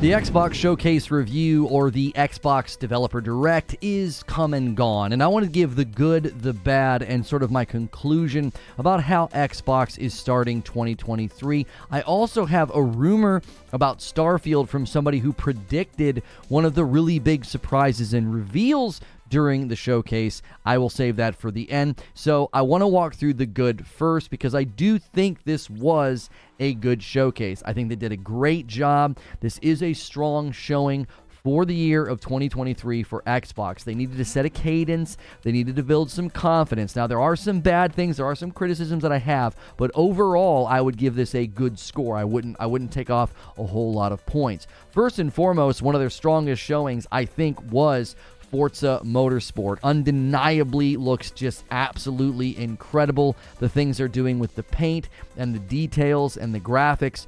The Xbox Showcase Review, or the Xbox Developer Direct, is come and gone, and I want to give the good, the bad, and sort of my conclusion about how Xbox is starting 2023. I also have a rumor about Starfield from somebody who predicted one of the really big surprises and reveals during the showcase. I will save that for the end. So I want to walk through the good first because I do think this was a good showcase. I think they did a great job. This is a strong showing for the year of 2023 for Xbox. They needed to set a cadence. They needed to build some confidence. Now, there are some bad things. There are some criticisms that I have, but overall, I would give this a good score. I wouldn't take off a whole lot of points. First and foremost, one of their strongest showings, I think, was Forza Motorsport. Undeniably looks just absolutely incredible. The things they're doing with the paint and the details and the graphics.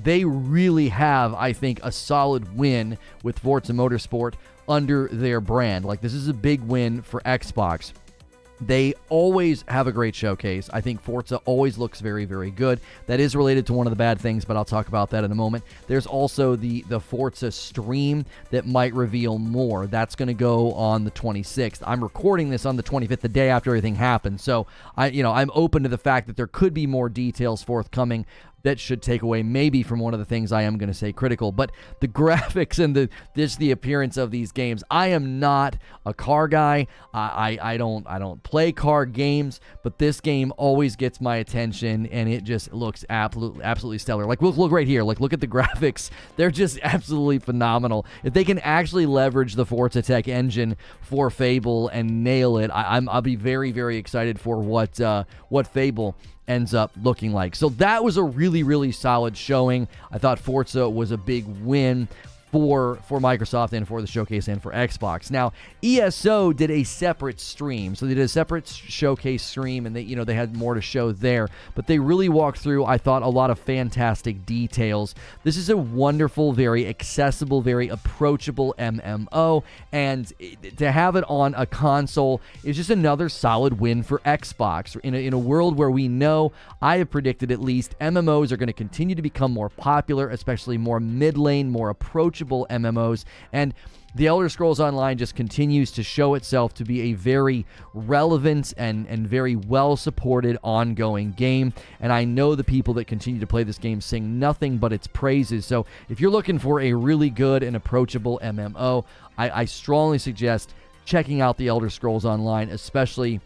They really have, I think, a solid win with Forza Motorsport under their brand. Like, this is a big win for Xbox. They always have a great showcase. I think Forza always looks very, very good. That is related to one of the bad things, but I'll talk about that in a moment. There's also the Forza stream that might reveal more. That's going to go on the 26th. I'm recording this on the 25th, the day after everything happened. So I'm open to the fact that there could be more details forthcoming that should take away maybe from one of the things I am going to say critical. But the graphics and the appearance of these games, I am not a car guy. I don't play car games, but this game always gets my attention, and it just looks absolutely stellar. Like, look right here. Like, look at the graphics. They're just absolutely phenomenal. If they can actually leverage the Forza Tech engine for Fable and nail it, I'll be very, very excited for what Fable ends up looking like. So that was a really, really solid showing. I thought Forza was a big win for Microsoft and for the showcase and for Xbox. Now, ESO did a separate stream. So they did a separate showcase stream, and they had more to show there. But they really walked through, I thought, a lot of fantastic details. This is a wonderful, very accessible, very approachable MMO, and to have it on a console is just another solid win for Xbox. In a world where we know, I have predicted at least, MMOs are going to continue to become more popular, especially more mid-lane, more approachable MMOs, and The Elder Scrolls Online just continues to show itself to be a very relevant and very well-supported ongoing game, and I know the people that continue to play this game sing nothing but its praises. So if you're looking for a really good and approachable MMO, I strongly suggest checking out The Elder Scrolls Online, especially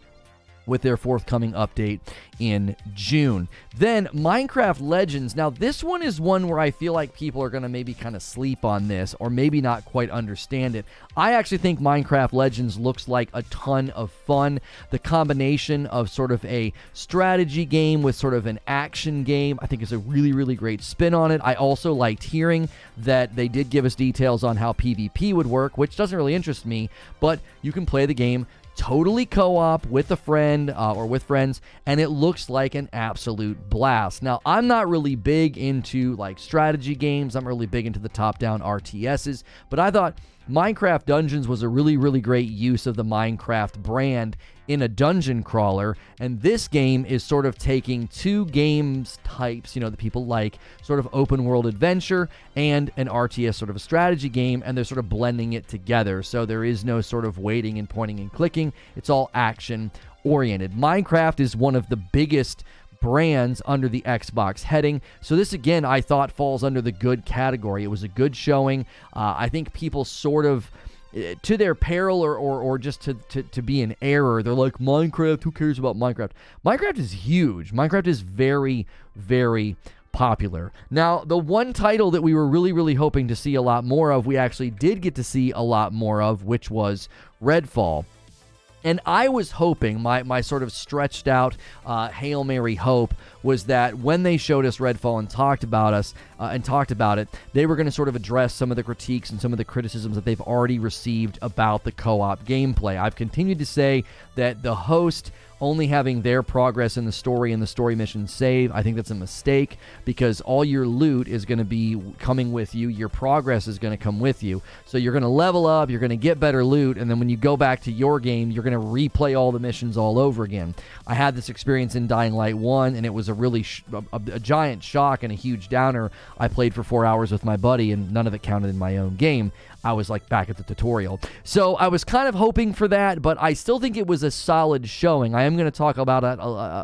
with their forthcoming update in June. Then Minecraft Legends. Now, this one is one where I feel like people are going to maybe kind of sleep on this or maybe not quite understand it. I actually think Minecraft Legends looks like a ton of fun. The combination of sort of a strategy game with sort of an action game, I think is a really, really great spin on it. I also liked hearing that they did give us details on how PvP would work, which doesn't really interest me, but you can play the game totally co-op with a friend or with friends, and it looks like an absolute blast. Now, I'm not really big into like strategy games. I'm really big into the top-down RTSs, but I thought Minecraft Dungeons was a really, really great use of the Minecraft brand in a dungeon crawler, and this game is sort of taking two games types, that people like, sort of open world adventure and an RTS sort of a strategy game, and they're sort of blending it together. So there is no sort of waiting and pointing and clicking. It's all action oriented. Minecraft is one of the biggest brands under the Xbox heading. So this, again, I thought falls under the good category. It was a good showing. I think people sort of, to their peril or just to be in error, they're like, Minecraft, who cares about Minecraft? Minecraft is huge. Minecraft is very, very popular. Now, the one title that we were really, really hoping to see a lot more of, we actually did get to see a lot more of, which was Redfall. And I was hoping, my sort of stretched out Hail Mary hope was that when they showed us Redfall and talked about it, they were going to sort of address some of the critiques and some of the criticisms that they've already received about the co-op gameplay. I've continued to say that the host only having their progress in the story and the story mission save, I think that's a mistake, because all your loot is going to be coming with you. Your progress is going to come with you. So you're going to level up, you're going to get better loot, and then when you go back to your game, you're going to replay all the missions all over again. I had this experience in Dying Light 1, and it was a really a giant shock and a huge downer. I played for 4 hours with my buddy, and none of it counted in my own game. I was like back at the tutorial. So I was kind of hoping for that, but I still think it was a solid showing. I am going to talk about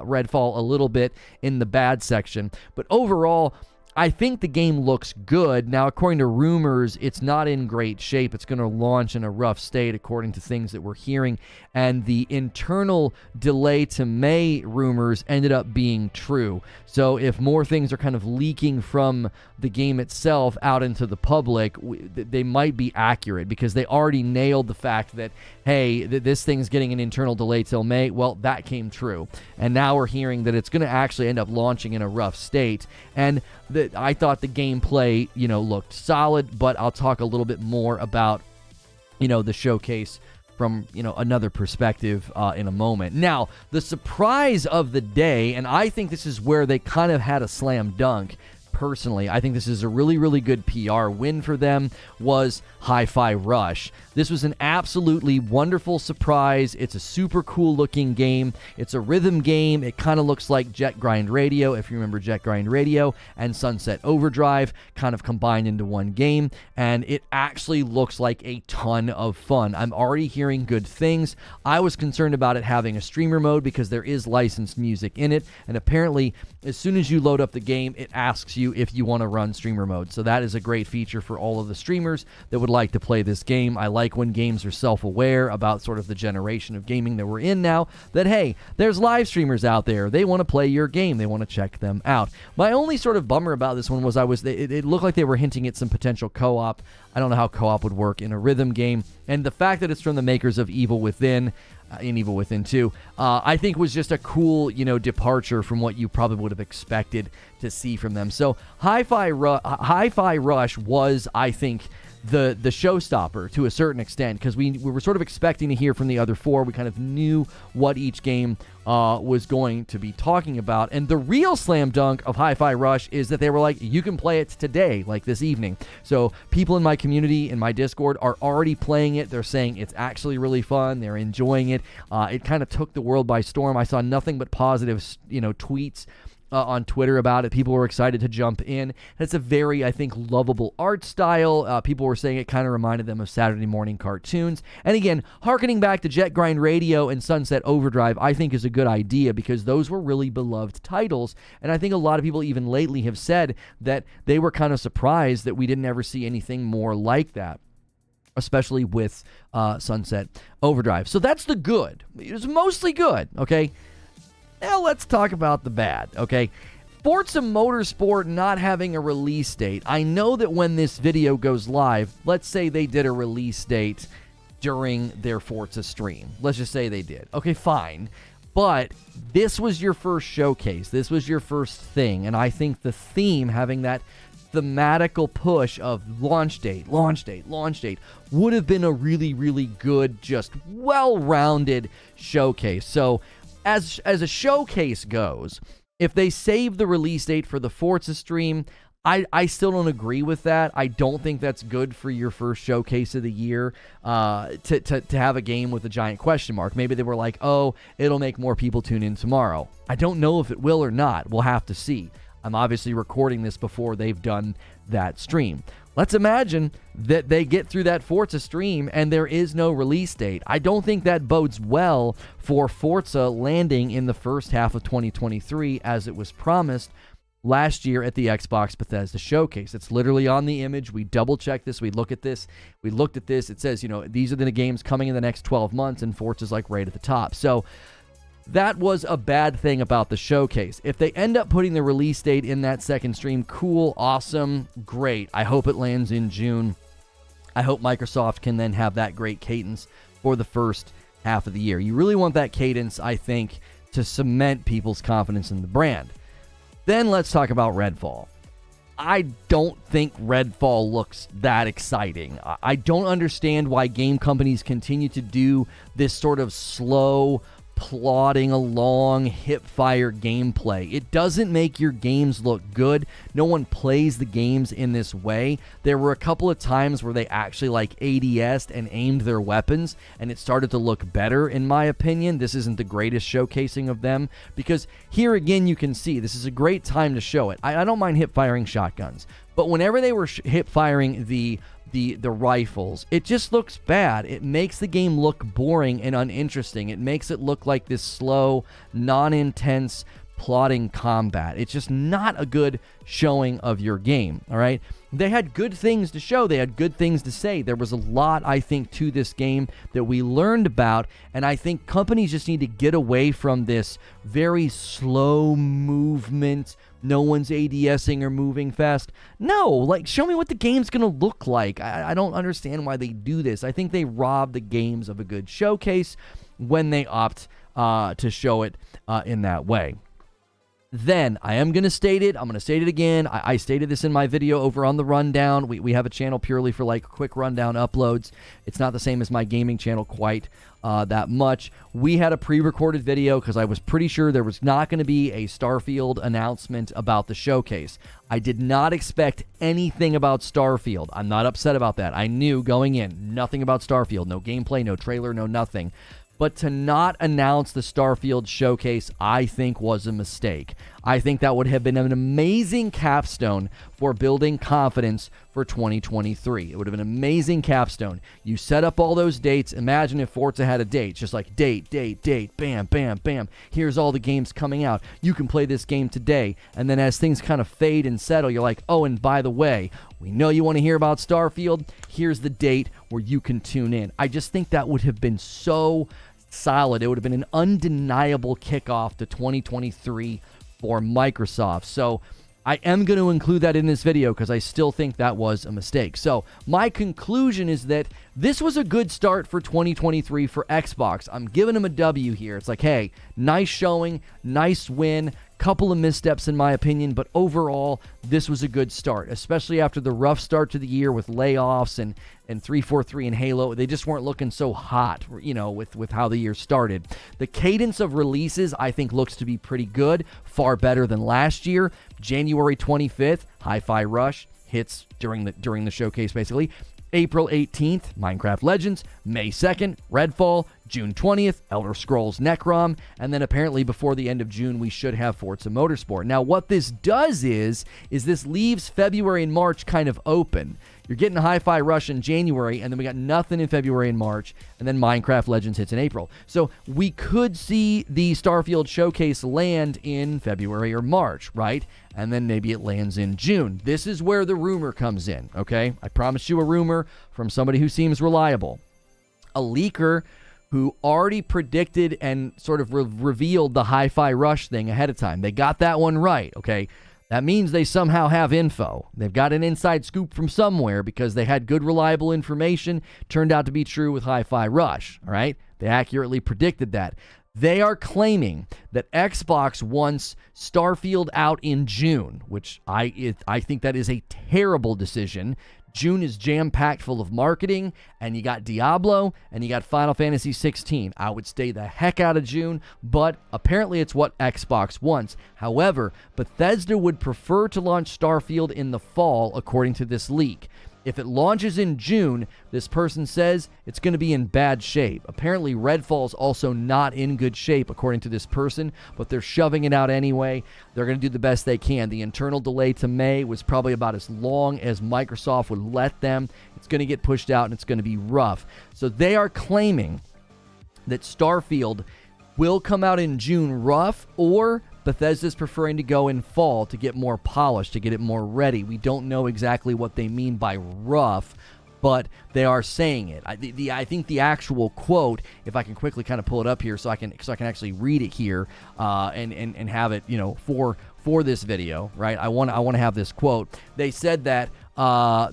Redfall a little bit in the bad section, but overall, I think the game looks good. Now, according to rumors, it's not in great shape. It's going to launch in a rough state, according to things that we're hearing. And the internal delay to May rumors ended up being true. So if more things are kind of leaking from the game itself out into the public, they might be accurate, because they already nailed the fact that, hey, this thing's getting an internal delay till May. Well, that came true. And now we're hearing that it's going to actually end up launching in a rough state. And I thought the gameplay, looked solid, but I'll talk a little bit more about, the showcase from, another perspective in a moment. Now, the surprise of the day, and I think this is where they kind of had a slam dunk, personally, I think this is a really, really good PR win for them, was Hi-Fi Rush. This was an absolutely wonderful surprise. It's a super cool looking game. It's a rhythm game. It kind of looks like Jet Grind Radio, if you remember Jet Grind Radio, and Sunset Overdrive kind of combined into one game, and it actually looks like a ton of fun. I'm already hearing good things. I was concerned about it having a streamer mode because there is licensed music in it, and apparently as soon as you load up the game, it asks you if you want to run streamer mode. So that is a great feature for all of the streamers that would like to play this game. I like when games are self-aware about sort of the generation of gaming that we're in now, that, hey, there's live streamers out there. They want to play your game. They want to check them out. My only sort of bummer about this one was it looked like they were hinting at some potential co-op. I don't know how co-op would work in a rhythm game. And the fact that it's from the makers of Evil Within, in Evil Within 2, I think was just a cool, departure from what you probably would have expected to see from them. So Hi-Fi Rush was, I think, the showstopper to a certain extent, because we were sort of expecting to hear from the other four. We kind of knew what each game was going to be talking about. And the real slam dunk of Hi-Fi Rush is that they were like, you can play it today, like this evening. So people in my community, in my Discord, are already playing it. They're saying it's actually really fun. They're enjoying it. It kind of took the world by storm. I saw nothing but positive, tweets on Twitter about it. People were excited to jump in. It's a very, I think, lovable art style. People were saying it kind of reminded them of Saturday morning cartoons. And again, hearkening back to Jet Grind Radio and Sunset Overdrive, I think is a good idea, because those were really beloved titles. And I think a lot of people even lately have said that they were kind of surprised that we didn't ever see anything more like that, especially with Sunset Overdrive. So that's the good. It was mostly good, okay? Now let's talk about the bad, okay? Forza Motorsport not having a release date. I know that when this video goes live, let's say they did a release date during their Forza stream. Let's just say they did. Okay, fine. But this was your first showcase. This was your first thing. And I think the theme, having that thematical push of launch date, would have been a really, really good, just well-rounded showcase. So as a showcase goes, if they save the release date for the Forza stream, I still don't agree with that. I don't think that's good for your first showcase of the year, to have a game with a giant question mark. Maybe they were like, oh, it'll make more people tune in tomorrow. I don't know if it will or not. We'll have to see. I'm obviously recording this before they've done that stream. Let's imagine that they get through that Forza stream and there is no release date. I don't think that bodes well for Forza landing in the first half of 2023 as it was promised last year at the Xbox Bethesda Showcase. It's literally on the image. We double-checked this. We looked at this. It says, these are the games coming in the next 12 months, and Forza's like right at the top. So that was a bad thing about the showcase. If they end up putting the release date in that second stream, cool, awesome, great. I hope it lands in June. I hope Microsoft can then have that great cadence for the first half of the year. You really want that cadence, I think, to cement people's confidence in the brand. Then let's talk about Redfall. I don't think Redfall looks that exciting. I don't understand why game companies continue to do this sort of slow plodding along hip-fire gameplay. It doesn't make your games look good. No one plays the games in this way. There were a couple of times where they actually like ADS'd and aimed their weapons, and it started to look better, in my opinion. This isn't the greatest showcasing of them, because here again you can see this is a great time to show it. I don't mind hip-firing shotguns, but whenever they were hip-firing the rifles, it just looks bad. It makes the game look boring and uninteresting. It makes it look like this slow, non-intense, plodding combat. It's just not a good showing of your game, all right? They had good things to show. They had good things to say. There was a lot, I think, to this game that we learned about, and I think companies just need to get away from this very slow movement, no one's ADSing or moving fast. No, like, show me what the game's going to look like. I don't understand why they do this. I think they rob the games of a good showcase when they opt to show it in that way. Then, I am going to state it. I'm going to state it again. I stated this in my video over on the Rundown. We have a channel purely for, like, quick rundown uploads. It's not the same as my gaming channel quite that much. We had a pre-recorded video because I was pretty sure there was not going to be a Starfield announcement about the showcase. I did not expect anything about Starfield. I'm not upset about that. I knew going in, nothing about Starfield. No gameplay, no trailer, no nothing. But to not announce the Starfield showcase, I think, was a mistake. I think that would have been an amazing capstone for building confidence for 2023. It would have been an amazing capstone. You set up all those dates. Imagine if Forza had a date. Just like date, bam, bam, bam. Here's all the games coming out. You can play this game today. And then as things kind of fade and settle, you're like, oh, and by the way, we know you want to hear about Starfield. Here's the date where you can tune in. I just think that would have been so solid. It would have been an undeniable kickoff to 2023 for Microsoft. So I am going to include that in this video because I still think that was a mistake. So my conclusion is that this was a good start for 2023 for Xbox. I'm giving them a W here. It's like, hey, nice showing, nice win, couple of missteps in my opinion, but overall, this was a good start, especially after the rough start to the year with layoffs and 343 and Halo. They just weren't looking so hot, you know, with how the year started. The cadence of releases, I think, looks to be pretty good, far better than last year. January 25th, Hi-Fi Rush hits during the showcase, basically. April 18th, Minecraft Legends. May 2nd, Redfall. June 20th, Elder Scrolls Necrom. And then apparently before the end of June, we should have Forza Motorsport. Now, what this does is this leaves February and March kind of open. You're getting a Hi-Fi Rush in January, and then we got nothing in February and March, and then Minecraft Legends hits in April. So we could see the Starfield showcase land in February or March, right? And then maybe it lands in June. This is where the rumor comes in, okay? I promised you a rumor from somebody who seems reliable. A leaker who already predicted and sort of revealed the Hi-Fi Rush thing ahead of time. They got that one right, okay? That means they somehow have info. They've got an inside scoop from somewhere because they had good, reliable information. Turned out to be true with Hi-Fi Rush, all right? They accurately predicted that. They are claiming that Xbox wants Starfield out in June, which I think that is a terrible decision. June is jam-packed full of marketing, and you got Diablo, and you got Final Fantasy 16. I would stay the heck out of June, but apparently it's what Xbox wants. However, Bethesda would prefer to launch Starfield in the fall, according to this leak. If it launches in June, this person says it's going to be in bad shape. Apparently, Redfall's also not in good shape, according to this person, but they're shoving it out anyway. They're going to do the best they can. The internal delay to May was probably about as long as Microsoft would let them. It's going to get pushed out, and it's going to be rough. So they are claiming that Starfield will come out in June rough, or Bethesda's preferring to go in fall to get more polished, to get it more ready. We don't know exactly what they mean by rough, but they are saying it. I think the actual quote, if I can quickly kind of pull it up here so I can actually read it here and have it, you know, for for this video, right? I want to have this quote. They said that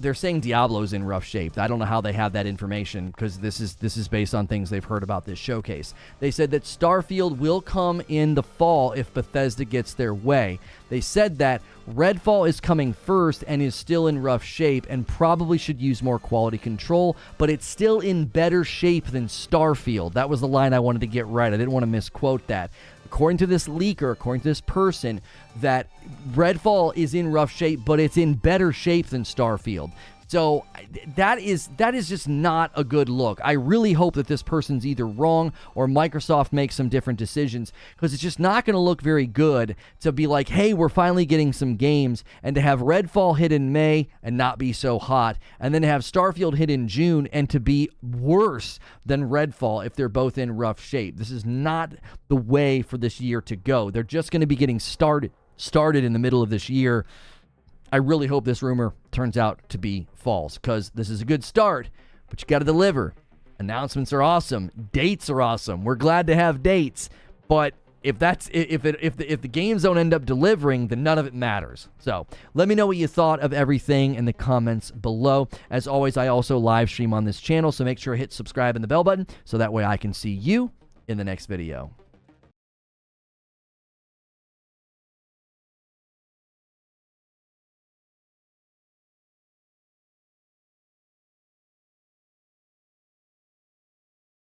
they're saying Diablo's in rough shape. I don't know how they have that information, because this is based on things they've heard about this showcase. They said that Starfield will come in the fall if Bethesda gets their way. They said that Redfall is coming first and is still in rough shape and probably should use more quality control, but it's still in better shape than Starfield. That was the line I wanted to get right. I didn't want to misquote that. According to this leaker, according to this person, that Redfall is in rough shape, but it's in better shape than Starfield. So that is just not a good look. I really hope that this person's either wrong or Microsoft makes some different decisions, because it's just not going to look very good to be like, hey, we're finally getting some games, and to have Redfall hit in May and not be so hot, and then to have Starfield hit in June and to be worse than Redfall if they're both in rough shape. This is not the way for this year to go. They're just going to be getting started in the middle of this year. I really hope this rumor turns out to be false, because this is a good start, but you got to deliver. Announcements are awesome. Dates are awesome. We're glad to have dates, but if the games don't end up delivering, then none of it matters. So let me know what you thought of everything in the comments below. As always, I also live stream on this channel, so make sure to hit subscribe and the bell button so that way I can see you in the next video.